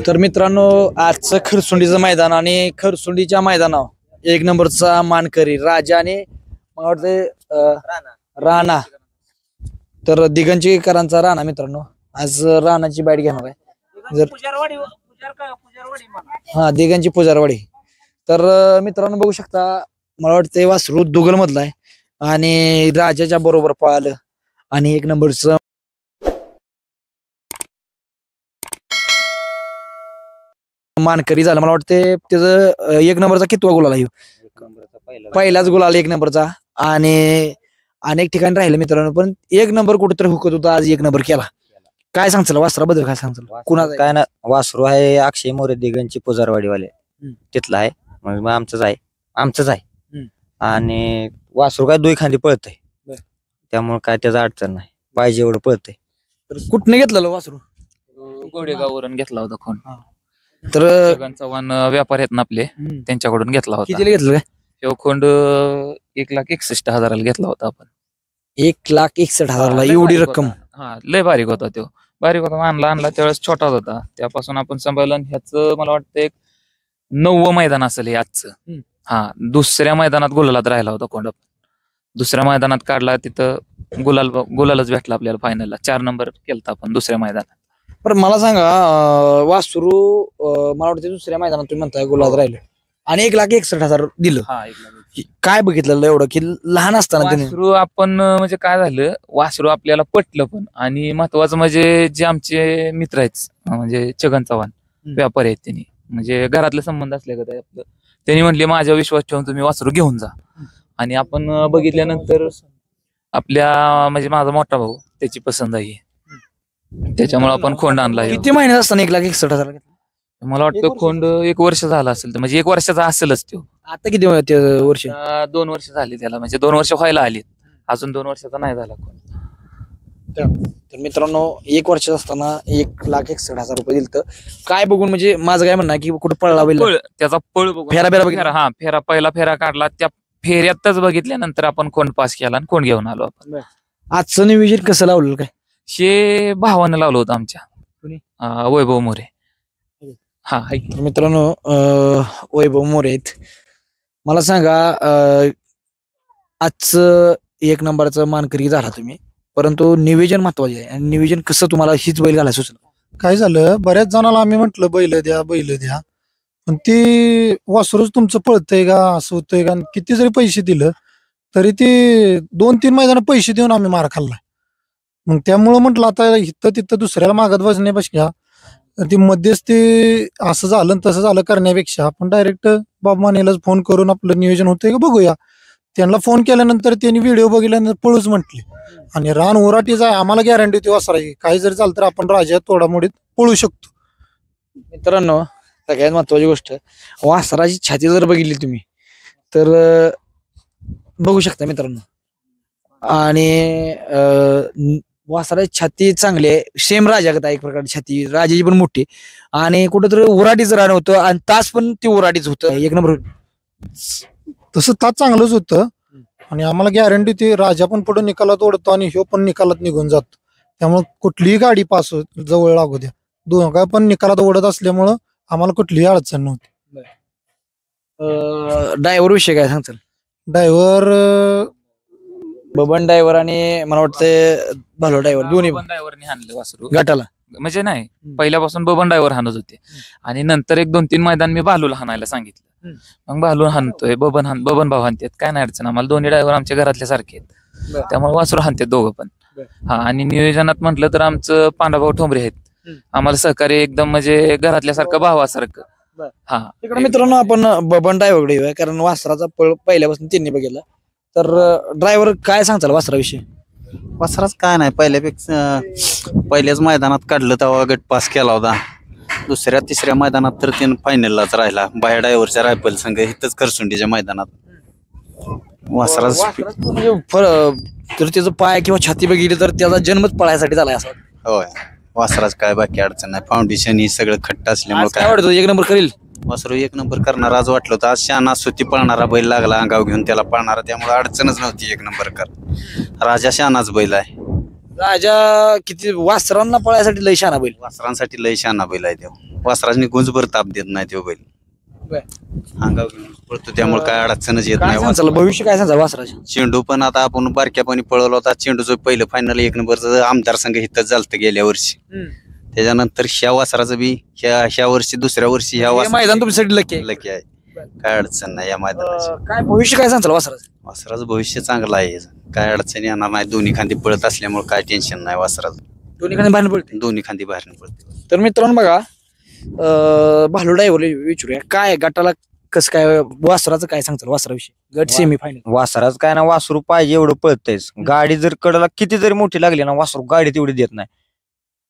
तर मित्रांनो आजचं खरसुंडीचं मैदान आणि खरसुंडीच्या मैदानावर एक नंबरचा मानकरी राजा आणि मला वाटते राणा. तर दिगंजीकरांचा राणा मित्रांनो आज राणाची बॅट घेणार आहे. जर हा दिगंजी पुजारवाडी. तर मित्रांनो बघू शकता मला वाटतं वासरू दुगल मधला आहे आणि राजाच्या बरोबर पळालं आणि एक नंबरचं मानकरी झालं. मला वाटते त्याचं एक नंबरचा कितवा गुलाल आहे पहिलाच गुलाल एक नंबरचा आणि अनेक ठिकाणी राहिलं मित्रांनो पण एक नंबर कुठेतरी हुकत होता आज एक नंबर केला. काय सांगचाल वासराबद्दल काय सांगचाल कुणाचा काय ना वासरू आहे अक्षय मोरे दिगंची पुजारवाडीवाले तिथलं आहे मग आमचंच आहे आणि वासरू काय दुई खांदी पळतय त्यामुळे काय त्याचा अडचण नाही पाहिजे एवढं पळतय. तर कुठनं घेतलं वासरू गोडेगाववरून घेतला होता खोंड. तर चव्हाण व्यापारी आहेत ना आपले त्यांच्याकडून घेतला होता. कितीला घेतलं काय तो खोंड 1,61,000 घेतला होता आपण. 1,61,000 एवढी रक्कम. हा लय बारीक होता तो बारीक होता आणला त्यावेळेस छोटाच होता त्यापासून आपण सांभाळलं. ह्याच मला वाटतं एक 9वं मैदान असेल हे आजचं. हा दुसऱ्या मैदानात गुलालात राहिला होता कोंड. दुसऱ्या मैदानात काढला तिथं गुलालच भेटला आपल्याला फायनलला 4 नंबर केलता आपण दुसऱ्या मैदानात. पण मला सांगा वासरू मला वाटतं दुसऱ्या मैदानात तुम्ही म्हणताय गुलाब राहिले आणि 1,61,000 दिलं. काय बघितलं एवढं की लहान असताना वासरू आपण म्हणजे काय झालं वासरू आपल्याला पटलं पण आणि महत्वाचं म्हणजे जे आमचे मित्र आहेत म्हणजे छगन चव्हाण व्यापारी आहेत त्यांनी म्हणजे घरातले संबंध असले का आपलं त्यांनी म्हटले माझ्या विश्वास ठेवून तुम्ही वासरू घेऊन जा. आणि आपण बघितल्यानंतर आपल्या म्हणजे माझा मोठा भाऊ त्याची पसंत आहे त्याच्यामुळे आपण खोंड आणला. किती महिन्यात असताना 1,61,000 मला वाटतं खोंड 1 वर्ष झाला असेल म्हणजे 1 वर्षाचा असेलच तो. आता किती वर्ष 2 वर्ष झाली त्याला म्हणजे 2 वर्ष व्हायला आली अजून 2 वर्षाचा नाही झाला खोंड. तर मित्रांनो 1 वर्ष असताना 1,61,000 रुपये दिलं. काय बघून म्हणजे माझं काय म्हणणं की कुठे पळला त्याचा पळ बघून फेरा फेरा पहिला फेरा काढला त्या फेऱ्यातच बघितल्यानंतर आपण खोंड पास केला आणि खोंड घेऊन आलो आपण. आजचं नियोजन कसं लावलं काय भावानं लावलं होतं आमच्या वैभव मोरे. हा मित्रांनो वैभव मोरे आहेत. मला सांगा आजचं 1 नंबरचं मानकरी झाला तुम्ही परंतु नियोजन महत्वाचे आहे आणि नियोजन कसं तुम्हाला हीच बैल घालायला सुचलं. काय झालं बऱ्याच जणांना आम्ही म्हटलं बैल द्या पण ती वासरूच तुमचं पळतंय का असं होतंय का किती जरी पैसे दिलं तरी ते 2-3 मैदान पैसे देऊन आम्ही मार खाल्लाय. मग त्यामुळं म्हटलं आता इथं तिथं दुसऱ्याला मागत बसण्यापेक्षा ती मध्यस्थी असं झालं तसं झालं करण्यापेक्षा आपण डायरेक्ट बाबा मानेलाच फोन करून आपलं नियोजन होतंय का बघूया. त्यांना फोन केल्यानंतर त्यांनी व्हिडिओ बघितल्यानंतर पळूच म्हटले आणि रान ओराटीचा आम्हाला गॅरंटी होती वासराची काही जरी झालं तर आपण राजा तोडामोडीत पळू शकतो. मित्रांनो सगळ्यात महत्वाची गोष्ट वासराची छाती जर बघितली तुम्ही तर बघू शकता मित्रांनो आणि वासराची छाती चांगली आहे सेम राजागत एक प्रकारची छाती राजाची पण मोठी आणि कुठेतरी उराटीचं रान होतं आणि तास पण ती उराटीच होतं 1 नंबर. तसं तास चांगलंच होतं आणि आम्हाला गॅरंटी होती राजा पण पुढे निकालात ओढतो आणि ह्यो पण निकालात निघून जातो त्यामुळे कुठलीही गाडी पास जवळ लागू द्या दोघा पण निकालात ओढत असल्यामुळं आम्हाला कुठलीही अडचण नव्हती. ड्रायव्हर विषय काय सांगताल. ड्रायव्हर बबन ड्रायव्हर आणि मला वाटतं भालो ड्रायव्हर दोन्ही ड्रायव्हरनी हाणले वासरू गटाला म्हणजे नाही पहिल्यापासून बबन ड्रायव्हर हाणत होते आणि नंतर 1-2-3 मैदान मी भालूला हाणायला सांगितलं मग भालू हाणतोय बबन भाऊ हाणतात काय नाही अडचण आम्हाला दोन्ही ड्रायव्हर आमच्या घरातल्या सारखे आहेत त्यामुळे वासरू हाणतात दोघं पण. हा आणि नियोजनात म्हटलं तर आमचं पांडाभाऊ ठोंबरे आहेत आम्हाला सहकार्य एकदम म्हणजे घरातल्यासारखं भावासारखं. हा तिकडे मित्रांनो आपण बबन ड्रायव्हरकडे येऊया कारण वासराचा पळ पहिल्यापासून त्यांनी बघितला. तर ड्रायव्हर काय सांगताल वासराविषयी. वासराच काय नाही पहिल्याच मैदानात काढलं तेव्हा गट पास केला होता 2ऱ्या-3ऱ्या मैदानात तर त्यानं फायनललाच राहिला बाया ड्रायव्हरच्या रायफल संघ इथंच करसुंडीच्या मैदानात. वासराच म्हणजे तर त्याचं पाय किंवा छाती बघितली तर त्याचा जन्मच पळायसाठी झालाय असं. होय वासराच काय बाकी अडचण नाही फाउंडेशन ही सगळं खट्ट असल्यामुळे काय वाटतं 1 नंबर करेल वासरू 1 नंबर करणार आज वाटलं होतं. आज शाना सुती पळणारा बैल लागला अंगाव घेऊन त्याला पळणारा त्यामुळे अडचणच नव्हती 1 नंबर कर. राजा शानाच बैल आहे राजा किती वासरांना पळायसाठी लय शहाणा बैल. वासरांसाठी लय शहाणा बैल आहे तो. वासरांनी गुंजभर ताप देत नाही तो बैल. बर. अंगावर घेऊन पळतो त्यामुळे काय अडचणच येत काय नाही. सांगाल भविष्य काय सांगाल वासराचे? चेंडू पण आता आपण बारक्यापणी पळवला होता. चेंडूचं पहिलं फायनल 1 नंबरचं आमदार संघ इथंच झालतं गेल्या वर्षी. त्याच्यानंतर ह्या वासराचं बी ह्या वर्षी दुसऱ्या वर्षी ह्या हे मैदान तुमच्यासाठी लकी आहे. लकी आहे. काय अडचण नाही या मैदानाची. काय भविष्य काय सांगाल वासराचं? वासराचं भविष्य चांगलं आहे. काय अडचण येणार नाही. दोन्ही खांदी पळत असल्यामुळे काय टेन्शन नाही वासराचं. दोन्ही खाली बाहेर पडते. दोन्ही खांदी बाहेर पळते. तर मित्रांनो बघा भालू ड्रायव्हर विचारूया काय गटाला कसं काय वासराचं काय सांगताल वासराविषयी गट सेमी फायनल? वासराच काय ना वासरू पाहिजे एवढं पळतयच. गाडी जर कडला किती जरी मोठी लागली ना वासरू गाडी तेवढी देत नाही.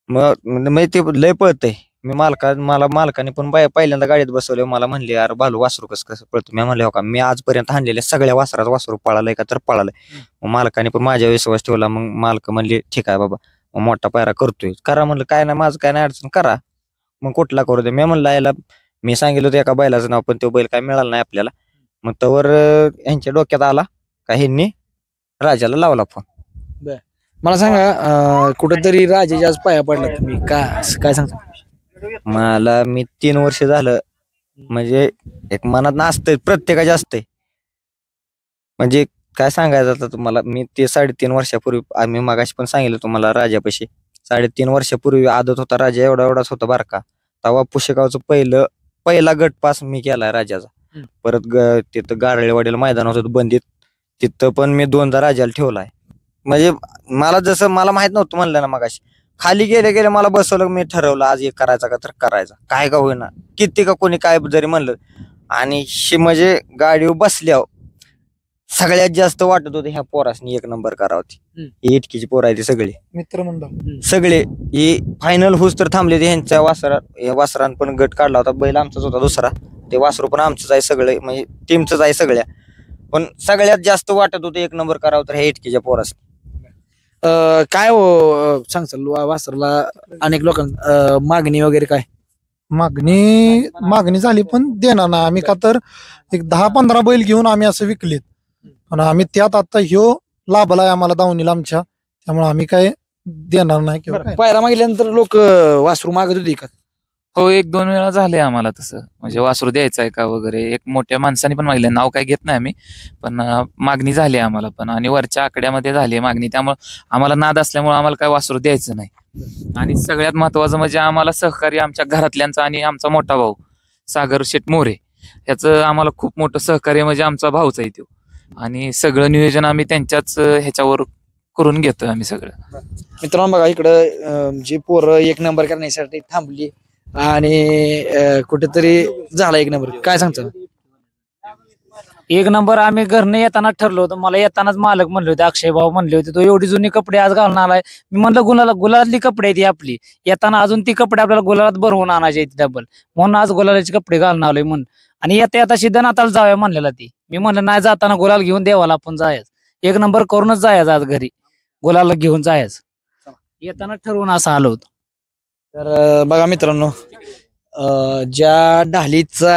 मग ते लय पळतय. मला मालकाने पण पहिल्यांदा गाडीत बसवलं. मला म्हणले यार भालू वासरू कसं पळतो. मी म्हणले हो का मी आजपर्यंत हाणलेल्या सगळ्या वासरात वासरू पळालंय का तर पळालंय. मग मालकाने पण माझ्या विश्वास ठेवला. मग मालक म्हणले ठीक आहे बाबा मग मोठा पायरा करतोय करा. म्हणलं काय नाही माझं काय नाही अडचण करा. मग कुठला करू दे. मी म्हणलं याला मी सांगितलं होतं एका बैलाचं नाव पण तो बैल काय मिळाला नाही आपल्याला. मग तवर यांच्या डोक्यात आला का ह्यांनी राजाला लावला फोन. मला सांगा कुठेतरी राजाच्या आज पाया पडला तुम्ही काय सांगता? मला मी 3 वर्ष झालं म्हणजे एक मनात असतंय प्रत्येकाच्या असतंय. म्हणजे काय सांगायचं आता तुम्हाला. मी ते 3.5 वर्षापूर्वी आम्ही मागाशी पण सांगितलं तुम्हाला राजापाशी 3.5 वर्षापूर्वी आदत होता राजा एवढाच होता बारका. तेव्हा पुशेगावचं पहिला गट पास मी केलाय राजाचा. परत तिथं गारळेवाडीला मैदान होतं बंदीत तिथं पण मी 2दा राजाला ठेवलाय. म्हणजे मला जसं मला माहित नव्हतं म्हणलं ना मगाशी खाली गेले मला बसवलं. मी ठरवलं आज एक करायचा का तर करायचा काय का होईना किती का कोणी काय जरी म्हणलं. आणि म्हणजे गाडीवर बसल्यावर सगळ्यात जास्त वाटत होते ह्या पोरासनी 1 नंबर करावती. ही इटकीची पोर आहे ती सगळी मित्रमंडळ सगळे ही फायनल होस तर थांबले. ते ह्यांच्या वासरान पण गट काढला होता. बैल आमचाच होता दुसरा. ते वासरू पण आमचंच आहे सगळे म्हणजे टीमचंच आहे सगळ्या. पण सगळ्यात जास्त वाटत होतं 1 नंबर करावं तर ह्या इटकीच्या पोरासनी. काय हो सांगचाल वासरला अनेक लोकांना मागणी वगैरे काय? मागणी झाली पण देणार ना आम्ही का तर एक 10-15 बैल घेऊन आम्ही असं विकलेत. पण आम्ही त्यात आता ह्यो लाभलाय आम्हाला दावणीला आमच्या. त्यामुळे आम्ही काय देणार नाही किंवा काय. पायरा मागल्यानंतर लोक वासरू मागत होती का? हो 1-2 वेळा झाले आम्हाला तसं. म्हणजे वासरू द्यायचं आहे का वगैरे. एक मोठ्या माणसाने पण मागले. नाव काय घेत नाही आम्ही पण मागणी झाली आम्हाला पण. आणि वरच्या आकड्यामध्ये झाली मागणी. त्यामुळे आम्हाला नाद असल्यामुळे आम्हाला काय वासरू द्यायचं नाही. आणि सगळ्यात महत्वाचं म्हणजे आम्हाला सहकार्य आमच्या घरातल्यांचा आणि आमचा मोठा भाऊ सागर शेठ मोरे ह्याचं आम्हाला खूप मोठं सहकार्य म्हणजे आमचा भाऊच आहे तो. आणि सगळं नियोजन आम्ही त्यांच्याच ह्याच्यावर करून घेतोय आम्ही सगळं. मित्रांनो बघा इकडं जी पोरं 1 नंबर करण्यासाठी थांबली आणि कुठेतरी झाला 1 नंबर काय सांगतो? 1 नंबर आम्ही घरनं येताना ठरलो होतं. मला येतानाच मालक म्हणले होते अक्षय भाऊ म्हणले होते तो एवढी जुनी कपडे आज घालून आलाय. मी म्हणलं गुलालातली कपडे आहेत आपली. येताना अजून ती कपडे आपल्याला गुलालात भरवून आणायचे डबल म्हणून आज गुलालाचे कपडे घालून आलोय म्हणून. आणि येता सिद्धनाथाला जाऊया म्हणलेला ती. मी म्हणलं नाही जाताना गुलाल घेऊन देवाला आपण जायच 1 नंबर करूनच जायचं आज घरी गुलाला घेऊन जायच. येताना ठरवून असं आलो होतो. तर बघा मित्रांनो ज्या ढालीचा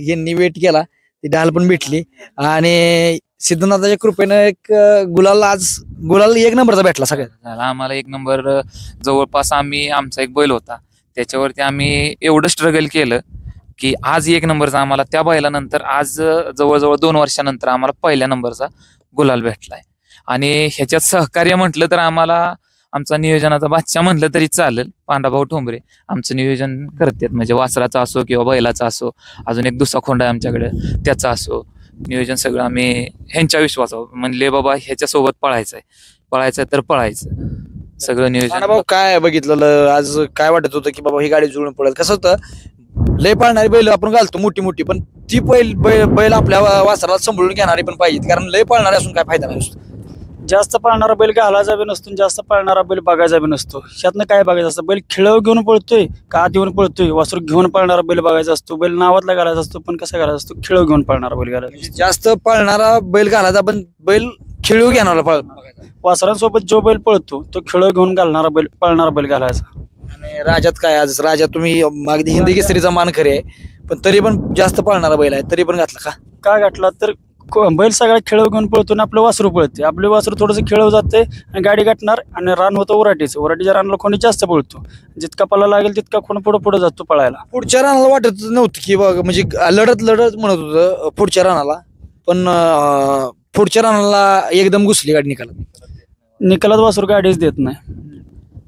यांनी वेट केला ती ढाल पण भेटली आणि सिद्धनाथाच्या कृपेनं एक गुलाल 1 नंबरचा भेटला सगळ्यात. झाला आम्हाला 1 नंबर. जवळपास आमचा एक बैल होता त्याच्यावरती आम्ही एवढं स्ट्रगल केलं की आज 1 नंबरचा आम्हाला त्या बैलानंतर आज जवळजवळ 2 वर्षानंतर आम्हाला पहिल्या नंबरचा गुलाल भेटलाय. आणि ह्याच्यात सहकार्य म्हटलं तर आम्हाला आमचा नियोजनाचा बादशाह म्हटलं तरी चालेल. पांडाभाऊ ठोंबरे आमचं नियोजन करतात. म्हणजे वासराचा असो किंवा बैलाचा असो. अजून एक दुसरा खोंड आहे आमच्याकडे त्याचा असो. नियोजन सगळं आम्ही ह्यांच्या विश्वासावर म्हणले बाबा ह्याच्यासोबत पळायचंय तर पळायचं सगळं नियोजन. भाऊ काय बघितलं आज काय वाटत होतं की बाबा ही गाडी जुळून पडेल? कसं होतं लय पाळणारी बैल आपण घालतो मोठी पण ती बैल आपल्या वासराला सांभाळून घेणारी पण पाहिजे. कारण लय पाळणारी असून काय फायदा नसतो. जास्त पाळणारा बैल घालायचा बी नसतो जास्त पाळणारा बैल बघायचा बी नसतो. ह्यातनं काय बघायचं असतं बैल खिळव घेऊन पळतोय का आत येऊन पळतोय. वासरू घेऊन पळणारा बैल बघायचा असतो. बैल नावातला घालायचा असतो पण कसा घालायचा असतो खिळव घेऊन पळणारा बैल घालायचा. जास्त पाळणारा बैल घालायचा पण बैल खिळू घेणारा वासरांसोबत जो बैल पळतो तो खिळव घेऊन घालणारा बैल पळणारा बैल घालायचा. आणि राजात काय आज राजा तुम्ही अगदी हिंदी केसरीचा मान खरे आहे पण तरी पण जास्त पाळणारा बैल आहे तरी पण घातला का? का घातला तर बैल सगळा खेळव घेऊन पळतो आणि आपलं वासरू पळते. आपलं वासरू थोडंसं खेळव जाते आणि गाडी गाठणार आणि रान होतं उराटीच्या रानाला कोणी जास्त पळतो. जितका पळा लागेल तितका कोण पुढे जातो पळायला. पुढच्या रानाला वाटत नव्हतं की बघ म्हणजे लढत म्हणत होतं पुढच्या रानाला, पण पुढच्या रानाला एकदम घुसली गाडी निकालात वासरू गाडीच देत नाही.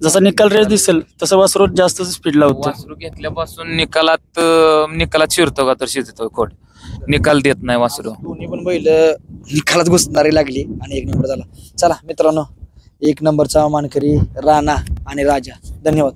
जसा निकाल रेस दिसेल तसं वासरू जास्त स्पीड लावतो. वासरू घेतल्यापासून निकालात शिरतो का तर शिरतो खोड, निकाल देत नाही वासरू. दोन्ही पण बैल निकालात घुसणारी लागली आणि 1 नंबर झाला. चला मित्रांनो, 1 नंबरचा मानकरी राणा आणि राजा. धन्यवाद.